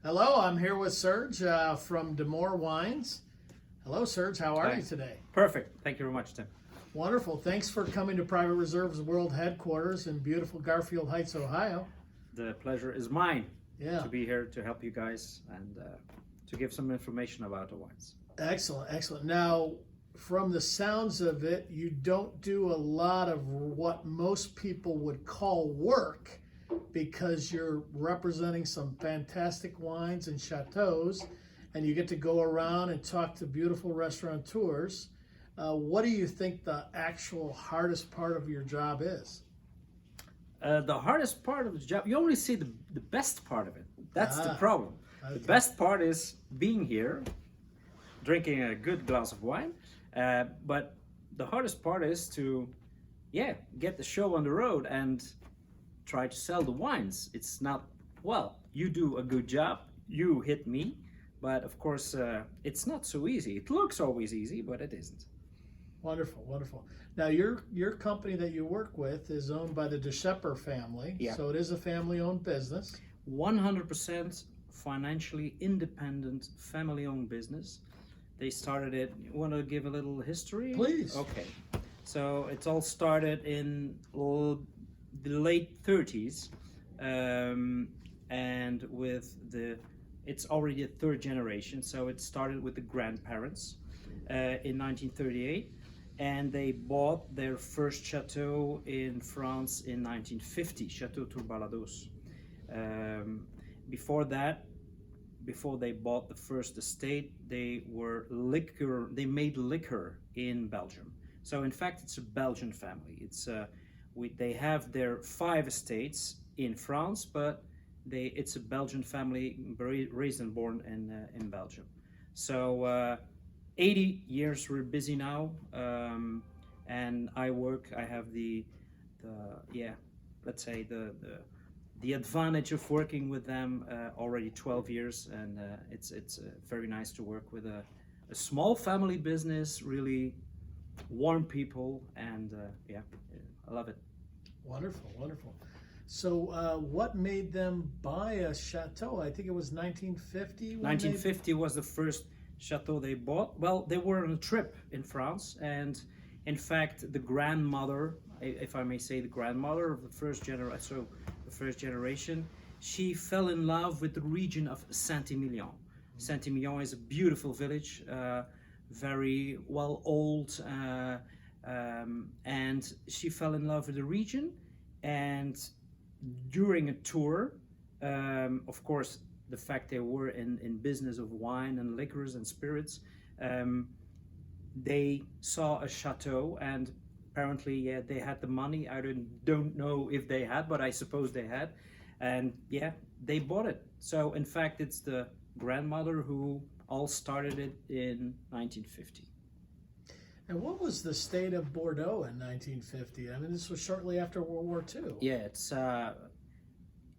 Hello, I'm here with Serge from DeMour Wines. Hello, Serge. How are Hi. you today? Perfect. Thank you very much, Tim. Wonderful. Thanks for coming to Private Reserve's World Headquarters in beautiful Garfield Heights, Ohio. The pleasure is mine Yeah. to be here to help you guys and to give some information about the wines. Excellent, excellent. Now, from the sounds of it, you don't do a lot of what most people would call work because you're representing some fantastic wines and chateaus, and you get to go around and talk to beautiful restaurateurs. What do you think the actual hardest part of your job is? The hardest part of the job, you only see the best part of it. That's the problem. Okay. The best part is being here, drinking a good glass of wine. But the hardest part is to, get the show on the road and try to sell the wines. It's not, well, you do a good job, you hit me, but of course, it's not so easy. It looks always easy, but it isn't. Wonderful, wonderful. Now, your company that you work with is owned by the DeMour family, Yeah. so it is a family-owned business. 100% financially independent, family-owned business. They started it. You want to give a little history? Please. Okay. So it all started in the late 30s, and it's already a third generation. So it started with the grandparents in 1938, and they bought their first chateau in France in 1950, Chateau Tourbalados. Before that, before they bought the first estate, they made liquor in Belgium. So in fact, it's a Belgian family. They have their 5 estates in France, but it's a Belgian family raised and born in Belgium. So 80 years we're busy now, and I have the advantage of working with them already 12 years, and it's very nice to work with a small family business, really warm people, and I love it. Wonderful, wonderful. So, what made them buy a chateau? I think it was 1950. 1950 was the first chateau they bought. Well, they were on a trip in France, and in fact, the grandmother, if I may say, the grandmother of the first generation, she fell in love with the region of Saint-Emilion. Saint-Emilion is a beautiful village, very well old, and she fell in love with the region. And during a tour, of course, the fact they were in business of wine and liquors and spirits, they saw a chateau, and apparently, they had the money. I don't know if they had, but I suppose they had. And they bought it. So in fact, it's the grandmother who all started it in 1950. And what was the state of Bordeaux in 1950? I mean, this was shortly after World War II. Yeah, it's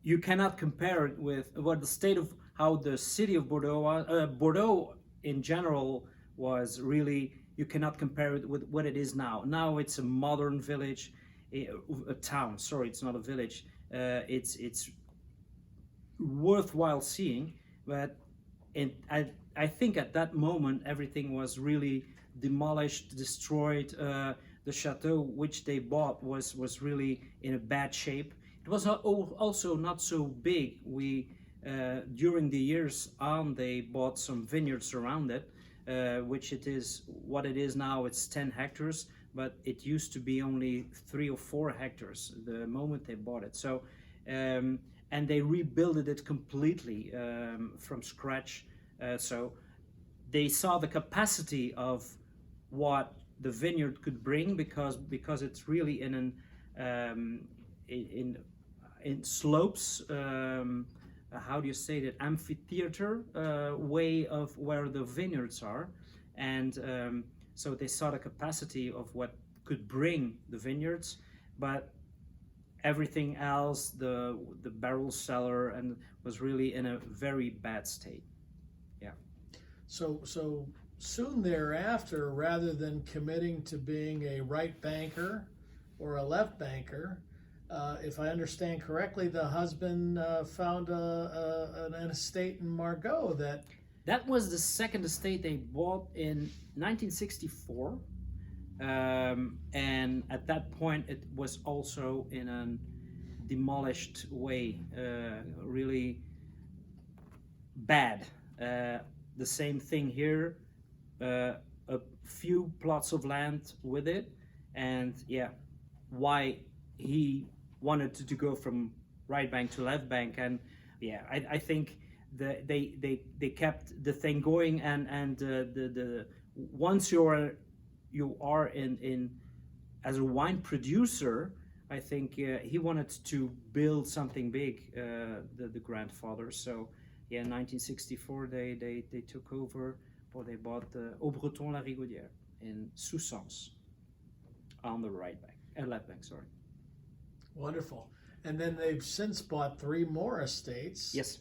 you cannot compare it with how the city of Bordeaux was. Bordeaux in general was really, you cannot compare it with what it is now. Now it's a modern village, a town. Sorry, it's not a village. It's worthwhile seeing, but I think at that moment everything was really demolished, destroyed. The chateau which they bought was really in a bad shape. It was also not so big. During the years on, they bought some vineyards around it, which what it is now. It's 10 hectares, but it used to be only 3 or 4 hectares the moment they bought it. So, and they rebuilt it completely from scratch. So they saw the capacity of what the vineyard could bring, because it's really in slopes. How do you say that? Amphitheater way of where the vineyards are, and so they saw the capacity of what could bring the vineyards, but everything else, the barrel cellar, and was really in a very bad state. Yeah. So soon thereafter, rather than committing to being a right banker or a left banker, if I understand correctly, the husband found an estate in Margaux that. That was the second estate they bought in 1964. And at that point, it was also in a demolished way, really bad. The same thing here, a few plots of land with it, and yeah, why he wanted to go from right bank to left bank, and yeah, I think they kept the thing going, and the once you are in as a wine producer, I think he wanted to build something big, the grandfather. So yeah, in 1964 they took over, or they bought Au Breton La Rigaudière in Soussain's on the left bank, sorry. Wonderful. And then they've since bought 3 more estates. Yes.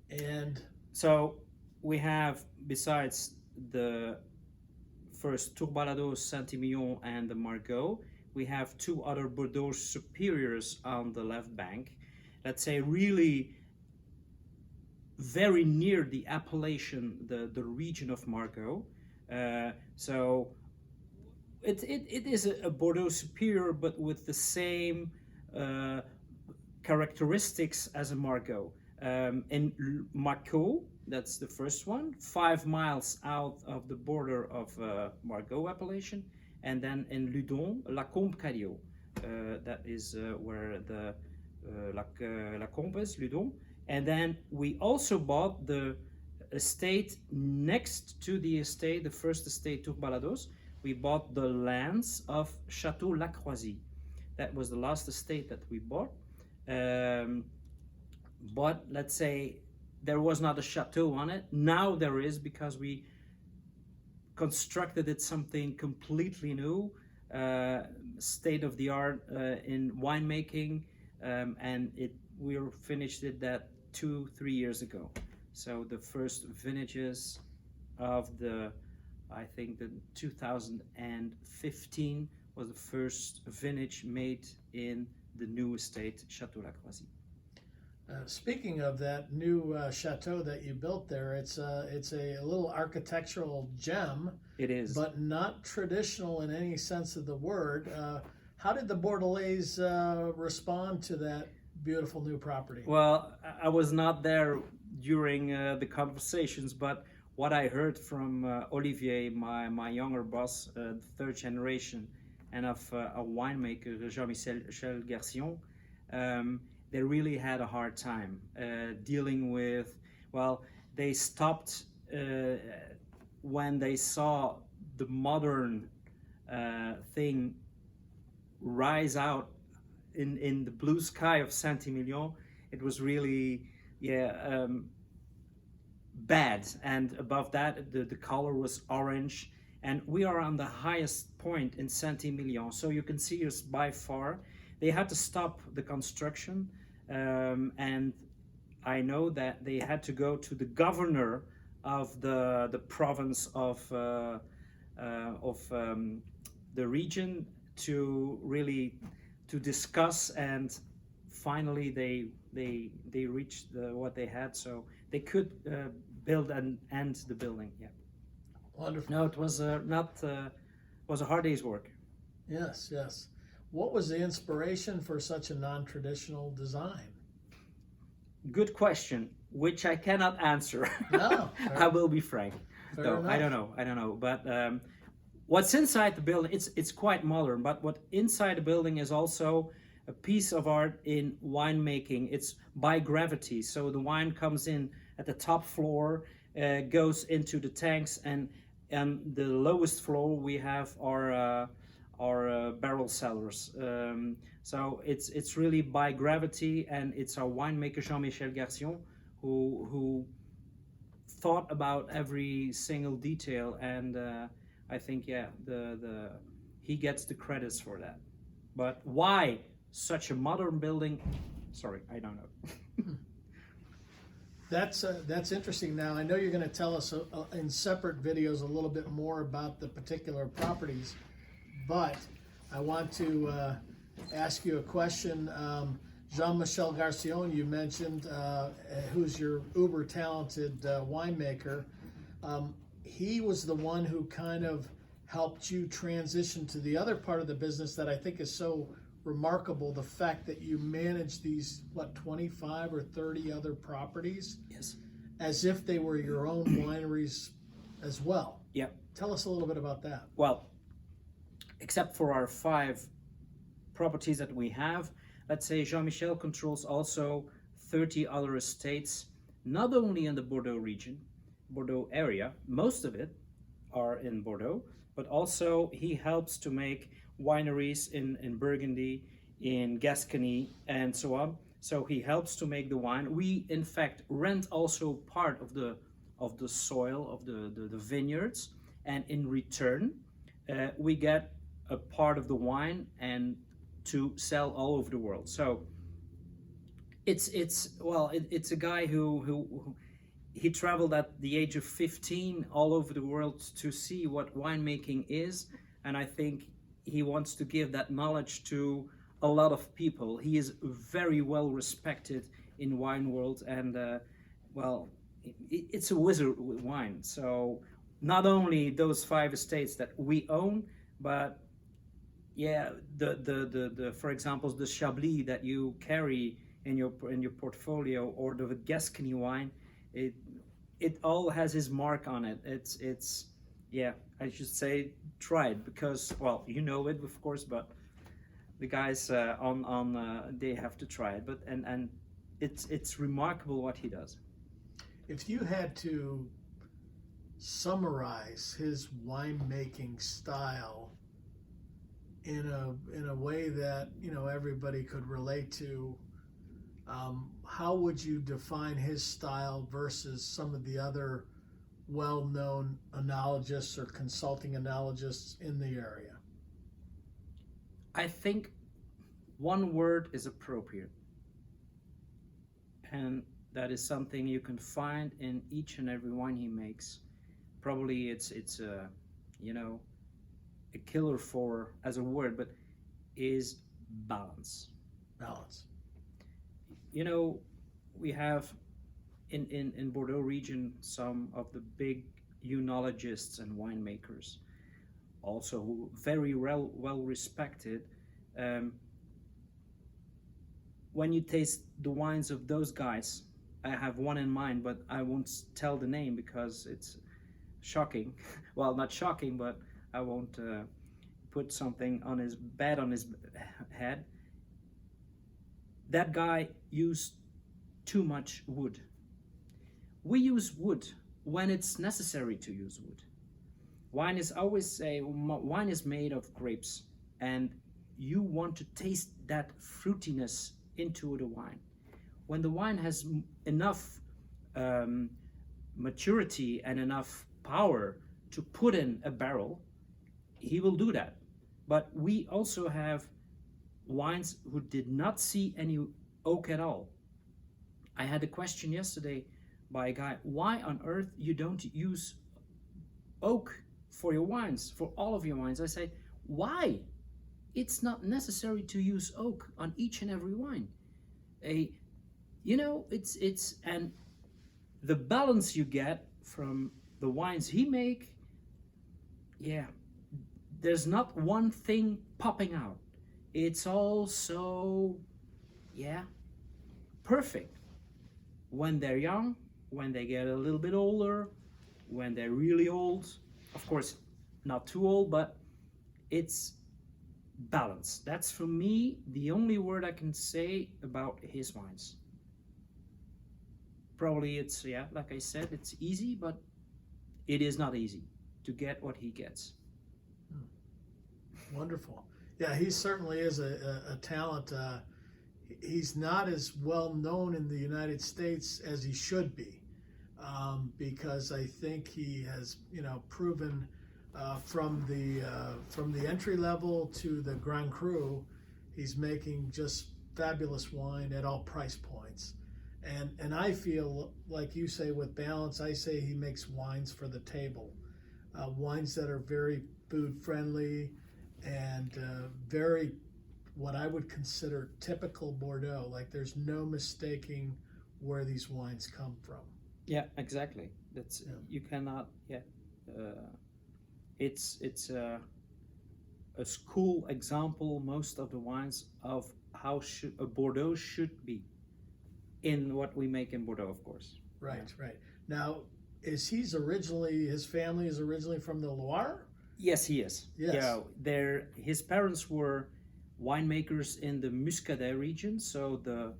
And so we have, besides the first Tour-Balados, Saint-Emilion, and the Margaux, we have 2 other Bordeaux superiors on the left bank. Let's say really very near the appellation, the region of Margaux. So it is a Bordeaux superior, but with the same characteristics as a Margaux. In Margaux, that's the first one, 5 miles out of the border of Margaux appellation, and then in Ludon, La Combe-Cadio, that is where the La Combe is, Ludon. And then we also bought the estate next to the estate, the first estate, Tour-Balados. We bought the lands of Chateau La Croisille. That was the last estate that we bought. But let's say there was not a chateau on it. Now there is, because we constructed it something completely new, state of the art in winemaking, and we finished it that 2-3 years ago. So the first vintages of I think the 2015 was the first vintage made in the new estate, Chateau La Croisille. Speaking of that new chateau that you built there, it's a little architectural gem. It is, but not traditional in any sense of the word. How did the Bordelais respond to that beautiful new property? Well, I was not there during the conversations, but what I heard from Olivier, my younger boss, the 3rd generation, and of a winemaker, Jean-Michel Garcion, they really had a hard time dealing with, well, they stopped when they saw the modern thing rise out in the blue sky of Saint-Emilion. It was really, bad. And above that, the color was orange. And we are on the highest point in Saint-Emilion, so you can see us by far. They had to stop the construction, and I know that they had to go to the governor of the province of the region to discuss, and finally they reached what they had, so they could build and end the building. Yeah. Wonderful. No, it was was a hard day's work. Yes, yes. What was the inspiration for such a non-traditional design? Good question, which I cannot answer. No, I will be frank. Fair enough. I don't know. But what's inside the building, it's quite modern, but what inside the building is also a piece of art in winemaking. It's by gravity, so the wine comes in at the top floor, goes into the tanks, and the lowest floor we have our barrel cellars. So it's really by gravity, and it's our winemaker Jean-Michel Garcion who thought about every single detail, and I think he gets the credits for that. But why such a modern building? Sorry, I don't know. That's interesting. Now, I know you're going to tell us in separate videos a little bit more about the particular properties, but I want to ask you a question. Jean-Michel Garcion, you mentioned, who's your uber talented winemaker. He was the one who kind of helped you transition to the other part of the business that I think is so remarkable, the fact that you manage these, 25 or 30 other properties? Yes. As if they were your own wineries as well. Yeah. Tell us a little bit about that. Well, except for our 5 properties that we have, let's say Jean-Michel controls also 30 other estates, not only in the Bordeaux region, Bordeaux area, most of it are in Bordeaux, but also he helps to make wineries in Burgundy, in Gascony, and so on. So he helps to make the wine. We, in fact, rent also part of the soil of the vineyards, and in return, we get a part of the wine and to sell all over the world. So it's a guy who he traveled at the age of 15 all over the world to see what winemaking is, and I think he wants to give that knowledge to a lot of people. He is very well respected in wine world, and it's a wizard with wine. So not only those 5 estates that we own, but yeah, the for example, the Chablis that you carry in your portfolio, or the Gascony wine, it all has his mark on it. It's yeah, I should say try it, because, well, you know it of course, but the guys they have to try it. But and it's remarkable what he does. If you had to summarize his winemaking style in a way that everybody could relate to, how would you define his style versus some of the other well-known enologists or consulting enologists in the area? I think one word is appropriate, and that is something you can find in each and every wine he makes. Probably it's a a killer for as a word, but is balance. Balance. We have in Bordeaux region some of the big enologists and winemakers, also who very well respected. When you taste the wines of those guys, I have one in mind, but I won't tell the name because it's shocking. Well, not shocking, but I won't put something on his head. That guy used too much wood. We use wood when it's necessary to use wood. Wine is made of grapes, and you want to taste that fruitiness into the wine. When the wine has enough maturity and enough power to put in a barrel, he will do that. But we also have wines who did not see any oak at all. I had a question yesterday by a guy, why on earth you don't use oak for your wines, for all of your wines? I say, why? It's not necessary to use oak on each and every wine. It's and the balance you get from the wines he make, yeah, there's not one thing popping out. It's all so, yeah, perfect. When they're young, when they get a little bit older, when they're really old, of course, not too old, but it's balance. That's for me the only word I can say about his wines. Probably it's, yeah, like I said, it's easy, but it is not easy to get what he gets. Wonderful. Yeah, he certainly is a talent. He's not as well known in the United States as he should be, because I think he has, proven from the entry level to the Grand Cru, he's making just fabulous wine at all price points. And I feel like you say with balance, I say he makes wines for the table, wines that are very food friendly and very what I would consider typical Bordeaux. Like there's no mistaking where these wines come from. Yeah, exactly. That's you cannot. Yeah, it's a school example. Most of the wines of how a Bordeaux should be in what we make in Bordeaux, of course. Right, right. Now, his family is originally from the Loire? Yes, he is. Yes. Yeah, his parents were winemakers in the Muscadet region, so the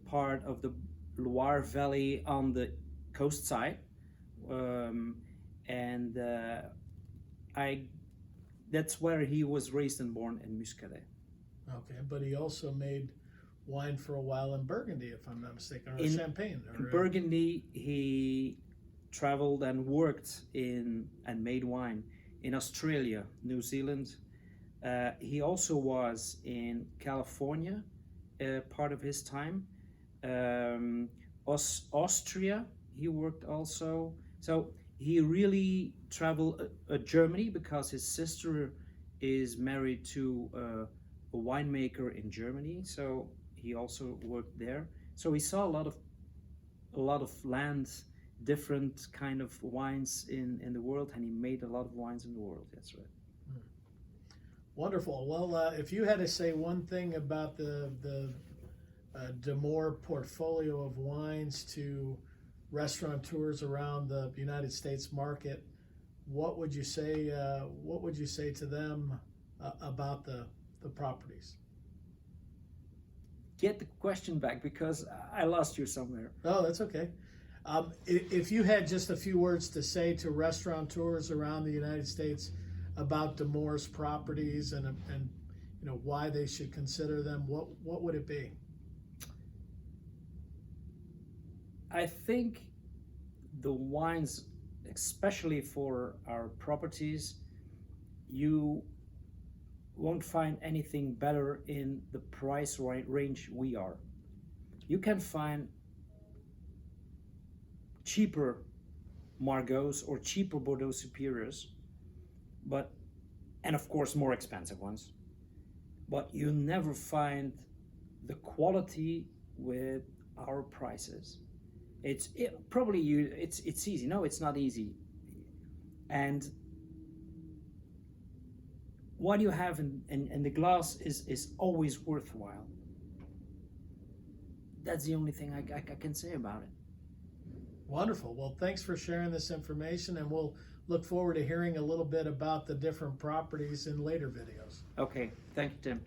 part of the Loire Valley on the coast side, and that's where he was raised and born in Muscadet. Okay, but he also made wine for a while in Burgundy, if I'm not mistaken, or Champagne. In Burgundy, he traveled and worked and made wine in Australia, New Zealand. He also was in California part of his time. Austria, he worked also. So he really traveled Germany because his sister is married to a winemaker in Germany. So he also worked there. So he saw a lot of land, different kind of wines in the world, and he made a lot of wines in the world. That's right. Wonderful. Well, if you had to say one thing about the DeMour portfolio of wines to restaurateurs around the United States market, what would you say? What would you say to them about the properties? Get the question back because I lost you somewhere. Oh, that's okay. If you had just a few words to say to restaurateurs around the United States about DeMour's properties and why they should consider them, what would it be? I think the wines, especially for our properties, you won't find anything better in the price range we are. You can find cheaper Margots or cheaper Bordeaux Superiors, and of course more expensive ones, but you never find the quality with our prices. It's easy. No, it's not easy. And what you have in the glass is always worthwhile. That's the only thing I can say about it. Wonderful. Well, thanks for sharing this information, and we'll look forward to hearing a little bit about the different properties in later videos. Okay, thank you, Tim.